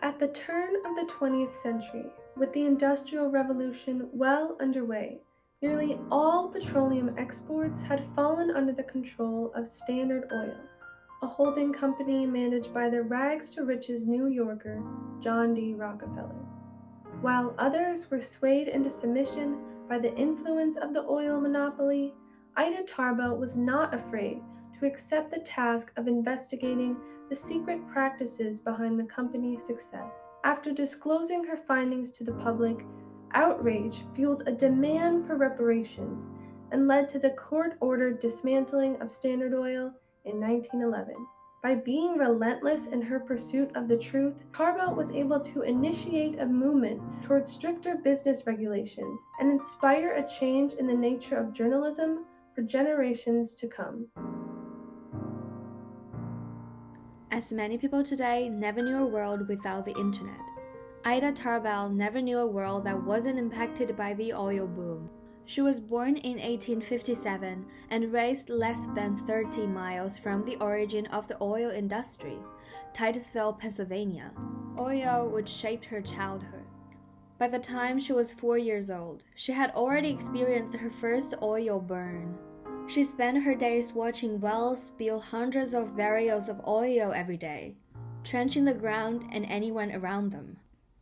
At the turn of the 20th century, with the Industrial Revolution well underway, nearly all petroleum exports had fallen under the control of Standard Oil, a holding company managed by the rags to riches New Yorker John D. Rockefeller. While others were swayed into submission by the influence of the oil monopoly, Ida Tarbell was not afraid to accept the task of investigating the secret practices behind the company's success. After disclosing her findings to the public, outrage fueled a demand for reparations and led to the court-ordered dismantling of Standard Oil in 1911. By being relentless in her pursuit of the truth, Tarbell was able to initiate a movement towards stricter business regulations and inspire a change in the nature of journalism for generations to come. As many people today never knew a world without the internet, Ida Tarbell never knew a world that wasn't impacted by the oil boom. She was born in 1857 and raised less than 30 miles from the origin of the oil industry, Titusville, Pennsylvania. Oil would shape her childhood. By the time she was 4 years old, she had already experienced her first oil burn. She spent her days watching wells spill hundreds of barrels of oil every day, trenching the ground and anyone around them.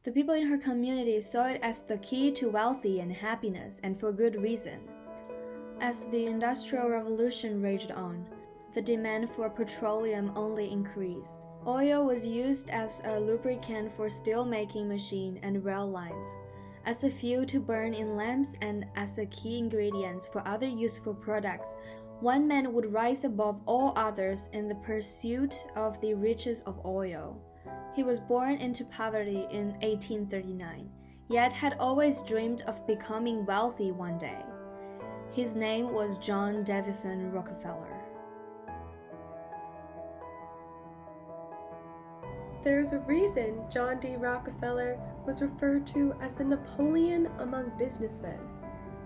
The people in her community saw it as the key to wealthy and happiness, and for good reason. As the Industrial Revolution raged on, the demand for petroleum only increased. Oil was used as a lubricant for steel-making machine and rail lines, as a fuel to burn in lamps, and as a key ingredient for other useful products. One man would rise above all others in the pursuit of the riches of oil. He was born into poverty in 1839, yet had always dreamed of becoming wealthy one day. His name was John Davison Rockefeller. There is a reason John D. Rockefeller was referred to as the Napoleon among businessmen.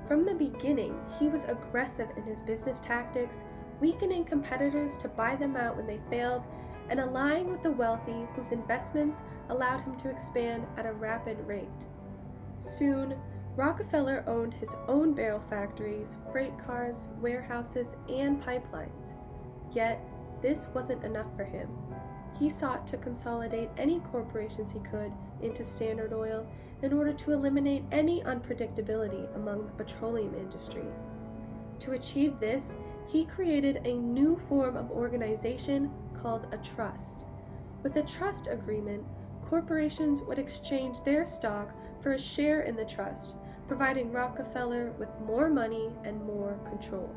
From the beginning, he was aggressive in his business tactics, weakening competitors to buy them out when they failed, and allying with the wealthy whose investments allowed him to expand at a rapid rate. Soon, Rockefeller owned his own barrel factories, freight cars, warehouses, and pipelines. Yet, this wasn't enough for him. He sought to consolidate any corporations he could into Standard Oil in order to eliminate any unpredictability among the petroleum industry. To achieve this, he created a new form of organization called a trust. With a trust agreement, corporations would exchange their stock for a share in the trust, providing Rockefeller with more money and more control.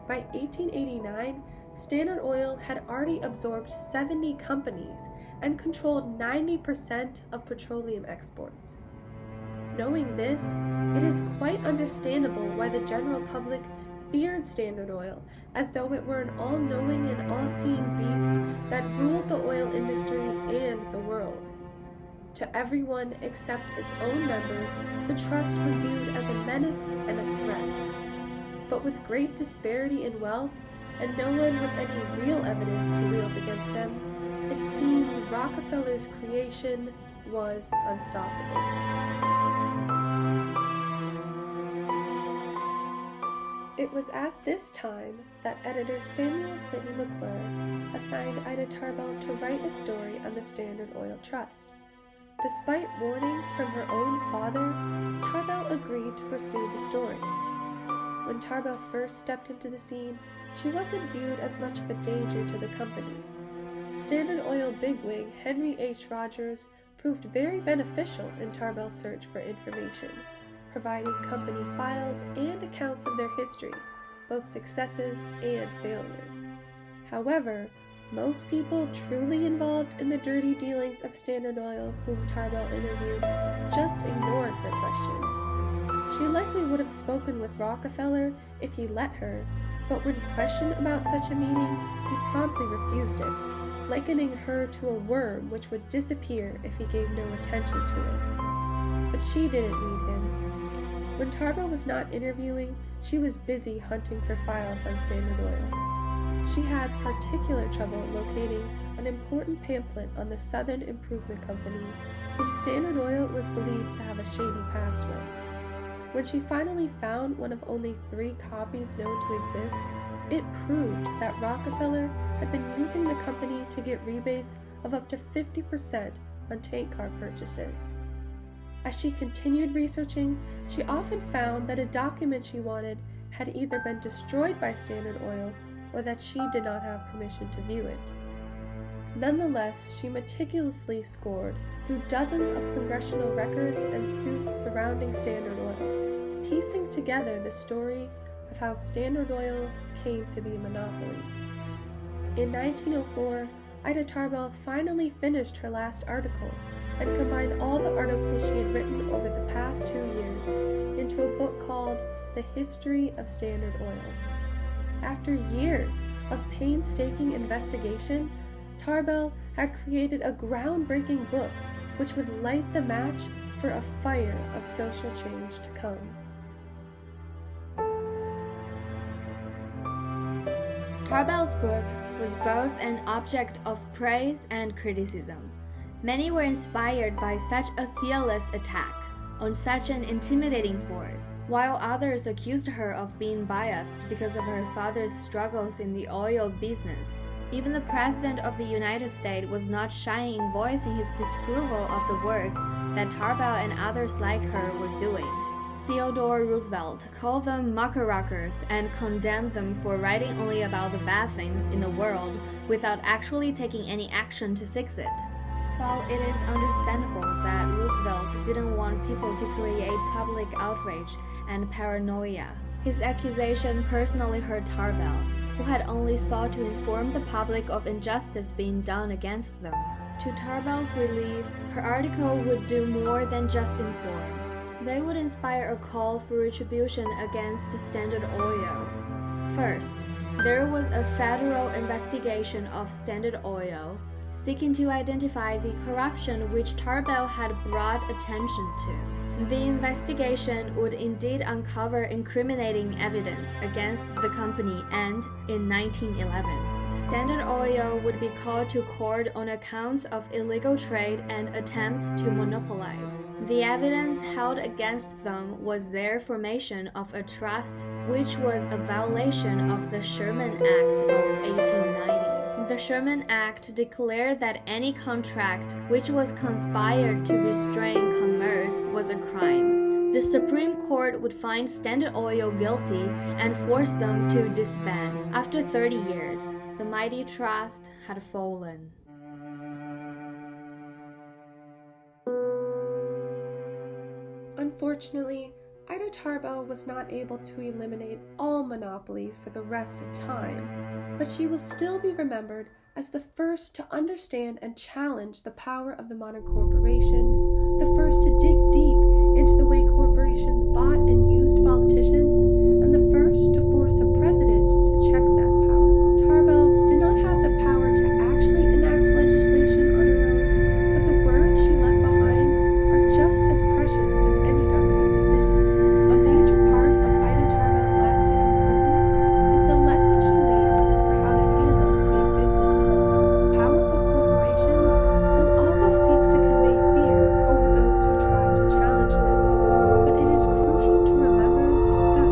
By 1889, Standard Oil had already absorbed 70 companies and controlled 90% of petroleum exports. Knowing this, it is quite understandable why the general public feared Standard Oil, as though it were an all-knowing and all-seeing beast that ruled the oil industry and the world. To everyone except its own members, the trust was viewed as a menace and a threat. But with great disparity in wealth, and no one with any real evidence to wield against them, it seemed Rockefeller's creation was unstoppable. It was at this time that editor Samuel Sidney McClure assigned Ida Tarbell to write a story on the Standard Oil Trust. Despite warnings from her own father, Tarbell agreed to pursue the story. When Tarbell first stepped into the scene, she wasn't viewed as much of a danger to the company. Standard Oil bigwig Henry H. Rogers proved very beneficial in Tarbell's search for information, providing company files and accounts of their history, both successes and failures. However, most people truly involved in the dirty dealings of Standard Oil whom Tarbell interviewed just ignored her questions. She likely would have spoken with Rockefeller if he let her, but when questioned about such a meeting, he promptly refused it, likening her to a worm which would disappear if he gave no attention to it. But she didn't need him. When Tarbell was not interviewing, she was busy hunting for files on Standard Oil. she had particular trouble locating an important pamphlet on the Southern Improvement Company, whom Standard Oil was believed to have a shady past with. When she finally found one of only 3 copies known to exist, it proved that Rockefeller had been using the company to get rebates of up to 50% on tank car purchases. As she continued researching, she often found that a document she wanted had either been destroyed by Standard Oil or that she did not have permission to view it. Nonetheless, she meticulously scored through dozens of congressional records and suits surrounding Standard Oil, piecing together the story of how Standard Oil came to be a monopoly. In 1904, Ida Tarbell finally finished her last article and combined all the articles she had written over the past 2 years into a book called The History of Standard Oil. After years of painstaking investigation, Tarbell had created a groundbreaking book which would light the match for a fire of social change to come. Tarbell's book was both an object of praise and criticism. Many were inspired by such a fearless attack on such an intimidating force, while others accused her of being biased because of her father's struggles in the oil business. Even the President of the United States was not shy in voicing his disapproval of the work that Tarbell and others like her were doing. Theodore Roosevelt called them muckrakers and condemned them for writing only about the bad things in the world without actually taking any action to fix it. While it is understandable that Roosevelt didn't want people to create public outrage and paranoia, his accusation personally hurt Tarbell, who had only sought to inform the public of injustice being done against them. To Tarbell's relief, her article would do more than just inform. They would inspire a call for retribution against Standard Oil. First, there was a federal investigation of Standard Oil, seeking to identify the corruption which Tarbell had brought attention to. The investigation would indeed uncover incriminating evidence against the company, and in 1911, Standard Oil would be called to court on accounts of illegal trade and attempts to monopolize. The evidence held against them was their formation of a trust, which was a violation of the Sherman Act of 1890. The Sherman Act declared that any contract which was conspired to restrain commerce was a crime. The Supreme Court would find Standard Oil guilty and force them to disband. After 30 years, the mighty trust had fallen. Unfortunately, Ida Tarbell was not able to eliminate all monopolies for the rest of time, but she will still be remembered as the first to understand and challenge the power of the modern corporation, the first to dig deep into the way corporations bought and used politicians, and the first to force a president to check that power. Tarbell did not have the power to actually enact legislation on her own, but the words she left behind are just as precious as any government decision. A major part of Ida Tarbell's lasting importance is the lesson she leaves for how to handle big businesses. Powerful corporations will always seek to convey fear over those who try to challenge them, but it is crucial to remember that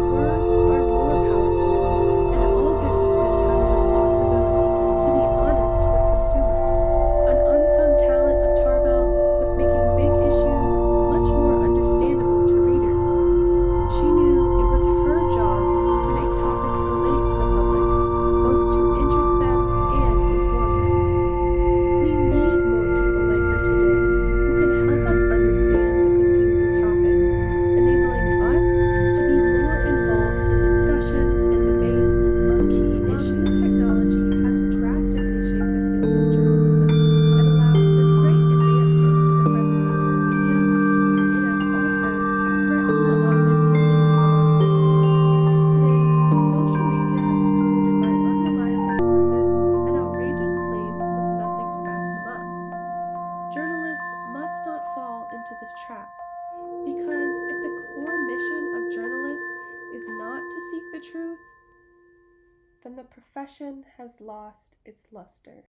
Depression has lost its luster.